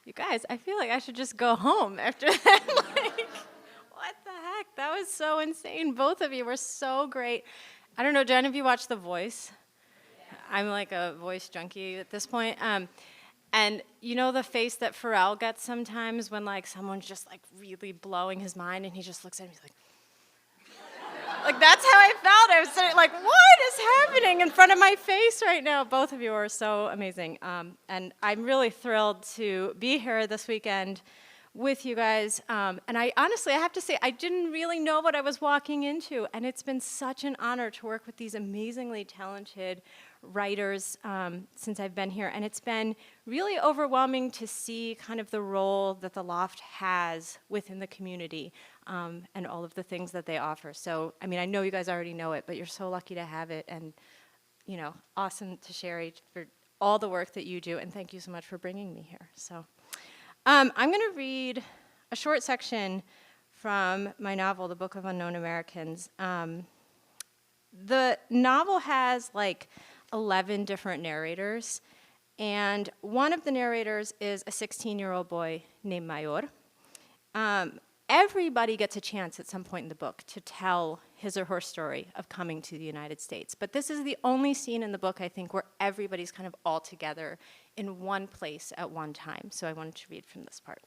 You guys, I feel like I should just go home after that. Like, what the heck? That was so insane. Both of you were so great. I don't know, Jen, have you watched The Voice? Yeah. I'm like a voice junkie at this point. And you know the face that Pharrell gets sometimes when like someone's just like really blowing his mind and he just looks at him, he's like that's how I felt. I was sitting like, what is happening in front of my face right now? Both of you are so amazing. And I'm really thrilled to be here this weekend with you guys. And I honestly, I have to say, I didn't really know what I was walking into. And it's been such an honor to work with these amazingly talented writers since I've been here. And it's been really overwhelming to see kind of the role that the Loft has within the community and all of the things that they offer. So, I mean, I know you guys already know it, but you're so lucky to have it. And, you know, awesome to Sherry for all the work that you do. And thank you so much for bringing me here. So, I'm going to read a short section from my novel, The Book of Unknown Americans. The novel has like 11 different narrators, and one of the narrators is a 16-year-old boy named Mayor. Everybody gets a chance at some point in the book to tell his or her story of coming to the United States, but this is the only scene in the book, I think, where everybody's kind of all together in one place at one time, so I wanted to read from this part.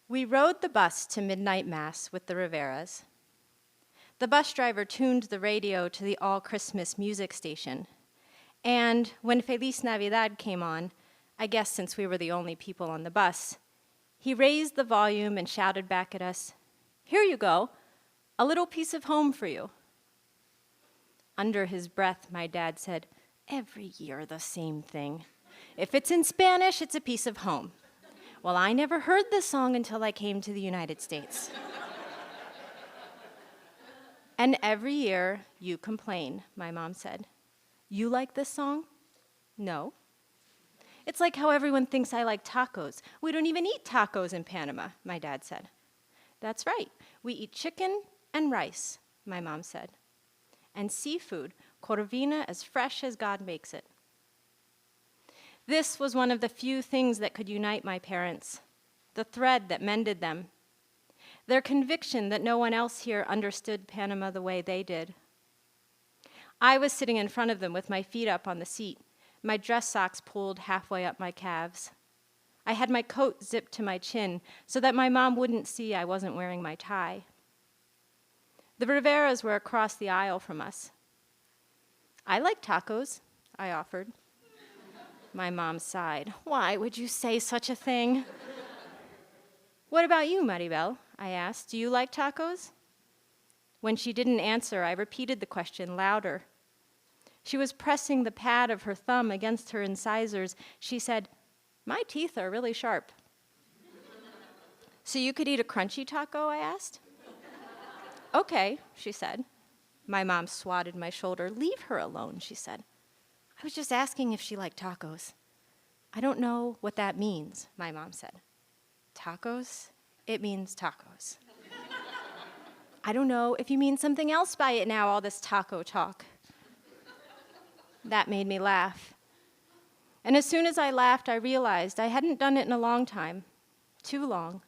We rode the bus to midnight mass with the Riveras. The bus driver tuned the radio to the all-Christmas music station. And when Feliz Navidad came on, I guess since we were the only people on the bus, he raised the volume and shouted back at us, "Here you go, a little piece of home for you." Under his breath, my dad said, "Every year the same thing. If it's in Spanish, it's a piece of home." Well, I never heard this song until I came to the United States. And every year you complain, my mom said. You like this song? No. It's like how everyone thinks I like tacos. We don't even eat tacos in Panama, my dad said. That's right. We eat chicken and rice, my mom said. And seafood, corvina as fresh as God makes it. This was one of the few things that could unite my parents, the thread that mended them. Their conviction that no one else here understood Panama the way they did. I was sitting in front of them with my feet up on the seat, my dress socks pulled halfway up my calves. I had my coat zipped to my chin so that my mom wouldn't see I wasn't wearing my tie. The Riveras were across the aisle from us. I like tacos, I offered. My mom sighed. Why would you say such a thing? What about you, Maribel? I asked. Do you like tacos? When she didn't answer, I repeated the question louder. She was pressing the pad of her thumb against her incisors. She said, my teeth are really sharp. So you could eat a crunchy taco, I asked. Okay, she said. My mom swatted my shoulder. Leave her alone, she said. I was just asking if she liked tacos. I don't know what that means, my mom said. Tacos? It means tacos. I don't know if you mean something else by it now, all this taco talk. That made me laugh. And as soon as I laughed, I realized I hadn't done it in a long time, too long.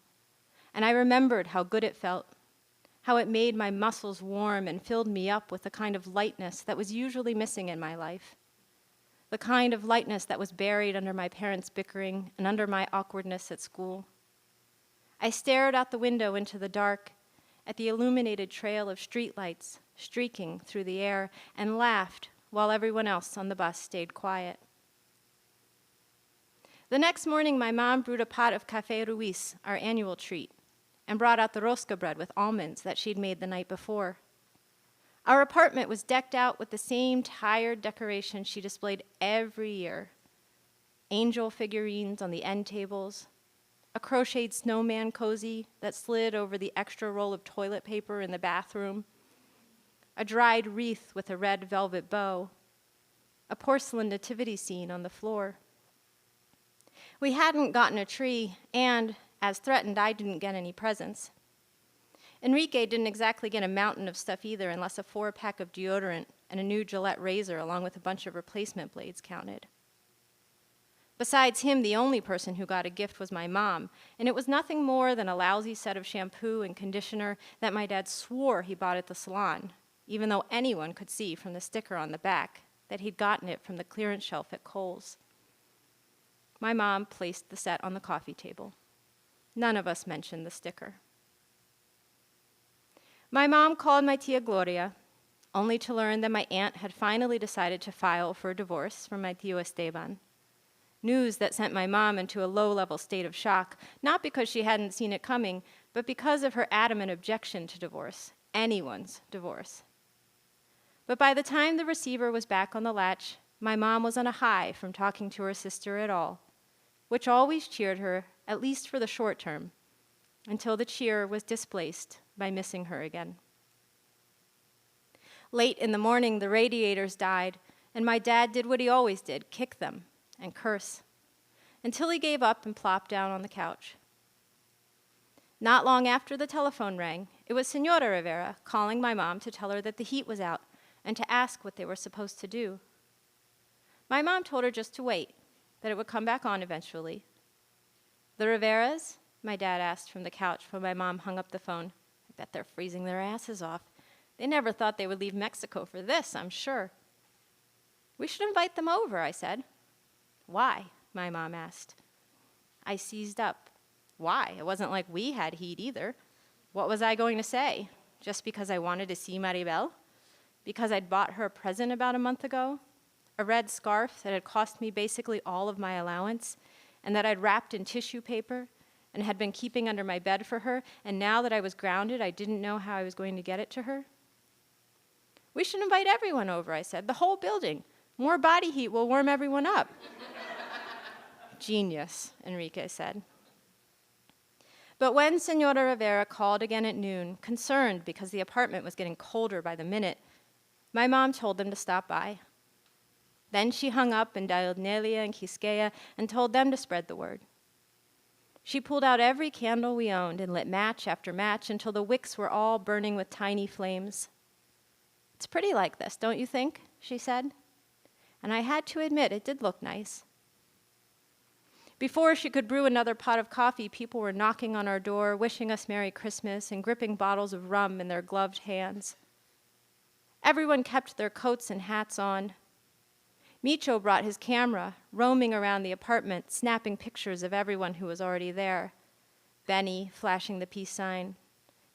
And I remembered how good it felt, how it made my muscles warm and filled me up with the kind of lightness that was usually missing in my life, the kind of lightness that was buried under my parents' bickering and under my awkwardness at school. I stared out the window into the dark at the illuminated trail of streetlights streaking through the air and laughed while everyone else on the bus stayed quiet. The next morning, my mom brewed a pot of Café Ruiz, our annual treat, and brought out the rosca bread with almonds that she'd made the night before. Our apartment was decked out with the same tired decorations she displayed every year. Angel figurines on the end tables, a crocheted snowman cozy that slid over the extra roll of toilet paper in the bathroom, a dried wreath with a red velvet bow, a porcelain nativity scene on the floor. We hadn't gotten a tree, and, as threatened, I didn't get any presents. Enrique didn't exactly get a mountain of stuff either, unless a 4-pack of deodorant and a new Gillette razor along with a bunch of replacement blades counted. Besides him, the only person who got a gift was my mom, and it was nothing more than a lousy set of shampoo and conditioner that my dad swore he bought at the salon, even though anyone could see from the sticker on the back that he'd gotten it from the clearance shelf at Kohl's. My mom placed the set on the coffee table. None of us mentioned the sticker. My mom called my tia Gloria, only to learn that my aunt had finally decided to file for a divorce from my tío Esteban. News that sent my mom into a low-level state of shock, not because she hadn't seen it coming, but because of her adamant objection to divorce, anyone's divorce. But by the time the receiver was back on the latch, my mom was on a high from talking to her sister at all, which always cheered her, at least for the short term, until the cheer was displaced by missing her again. Late in the morning, the radiators died, and my dad did what he always did, kick them and curse, until he gave up and plopped down on the couch. Not long after the telephone rang, it was Señora Rivera calling my mom to tell her that the heat was out and to ask what they were supposed to do. My mom told her just to wait, that it would come back on eventually. The Riveras? My dad asked from the couch when my mom hung up the phone. I bet they're freezing their asses off. They never thought they would leave Mexico for this, I'm sure. We should invite them over, I said. Why? My mom asked. I seized up. Why? It wasn't like we had heat either. What was I going to say? Just because I wanted to see Maribel? Because I'd bought her a present about a month ago? A red scarf that had cost me basically all of my allowance, and that I'd wrapped in tissue paper and had been keeping under my bed for her, and now that I was grounded, I didn't know how I was going to get it to her? We should invite everyone over, I said, the whole building. More body heat will warm everyone up. Genius, Enrique said. But when Señora Rivera called again at noon, concerned because the apartment was getting colder by the minute, my mom told them to stop by. Then she hung up and dialed Nelia and Quisqueya and told them to spread the word. She pulled out every candle we owned and lit match after match until the wicks were all burning with tiny flames. It's pretty like this, don't you think? She said. And I had to admit it did look nice. Before she could brew another pot of coffee, people were knocking on our door, wishing us Merry Christmas and gripping bottles of rum in their gloved hands. Everyone kept their coats and hats on. Micho brought his camera, roaming around the apartment, snapping pictures of everyone who was already there. Benny flashing the peace sign.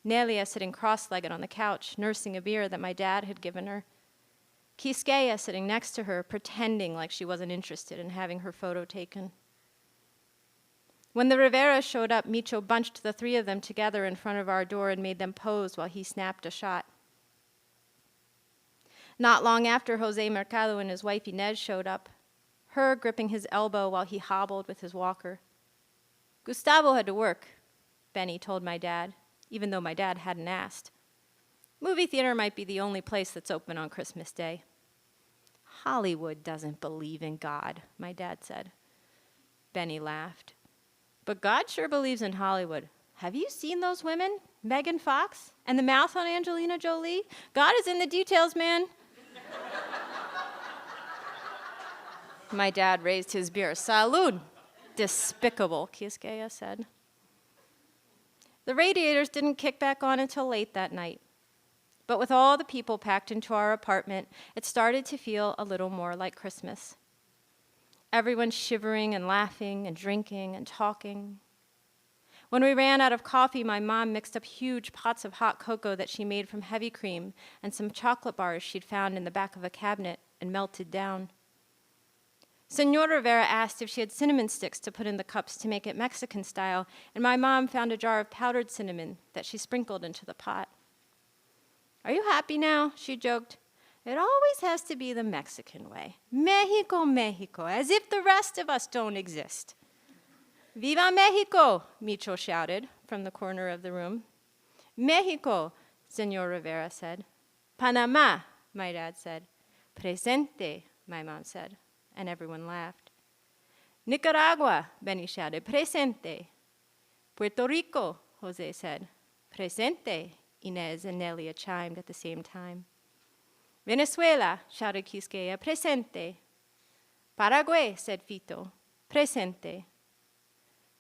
Nelia sitting cross-legged on the couch, nursing a beer that my dad had given her. Quisqueya sitting next to her, pretending like she wasn't interested in having her photo taken. When the Riveras showed up, Micho bunched the three of them together in front of our door and made them pose while he snapped a shot. Not long after, Jose Mercado and his wife Inez showed up, her gripping his elbow while he hobbled with his walker. Gustavo had to work, Benny told my dad, even though my dad hadn't asked. Movie theater might be the only place that's open on Christmas Day. Hollywood doesn't believe in God, my dad said. Benny laughed. But God sure believes in Hollywood. Have you seen those women? Megan Fox? And the mouth on Angelina Jolie? God is in the details, man. My dad raised his beer. Salud. Despicable, Quisqueya said. The radiators didn't kick back on until late that night. But with all the people packed into our apartment, it started to feel a little more like Christmas. Everyone shivering and laughing and drinking and talking. When we ran out of coffee, my mom mixed up huge pots of hot cocoa that she made from heavy cream and some chocolate bars she'd found in the back of a cabinet and melted down. Señor Rivera asked if she had cinnamon sticks to put in the cups to make it Mexican style, and my mom found a jar of powdered cinnamon that she sprinkled into the pot. Are you happy now? She joked. It always has to be the Mexican way. Mexico, Mexico, as if the rest of us don't exist. Viva Mexico, Micho shouted from the corner of the room. Mexico, Señor Rivera said. Panama, my dad said. Presente, my mom said, and everyone laughed. Nicaragua, Benny shouted. Presente. Puerto Rico, Jose said. Presente, Inez and Nelia chimed at the same time. Venezuela, shouted Quisqueya. Presente. Paraguay, said Fito. Presente.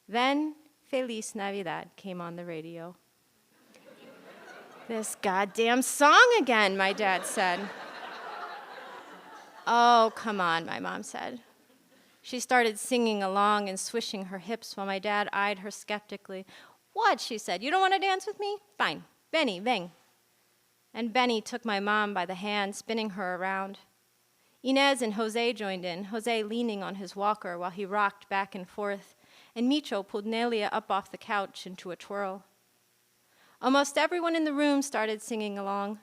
Then Feliz Navidad came on the radio. This goddamn song again, my dad said. Oh, come on, my mom said. She started singing along and swishing her hips while my dad eyed her skeptically. What, she said, you don't want to dance with me? Fine. Benny, ven. And Benny took my mom by the hand, spinning her around. Inez and Jose joined in, Jose leaning on his walker while he rocked back and forth, and Micho pulled Nelia up off the couch into a twirl. Almost everyone in the room started singing along,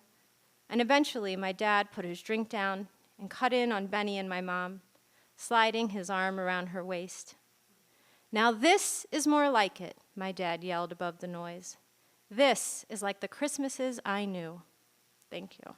and eventually my dad put his drink down and cut in on Benny and my mom, sliding his arm around her waist. Now this is more like it, my dad yelled above the noise. This is like the Christmases I knew. Thank you.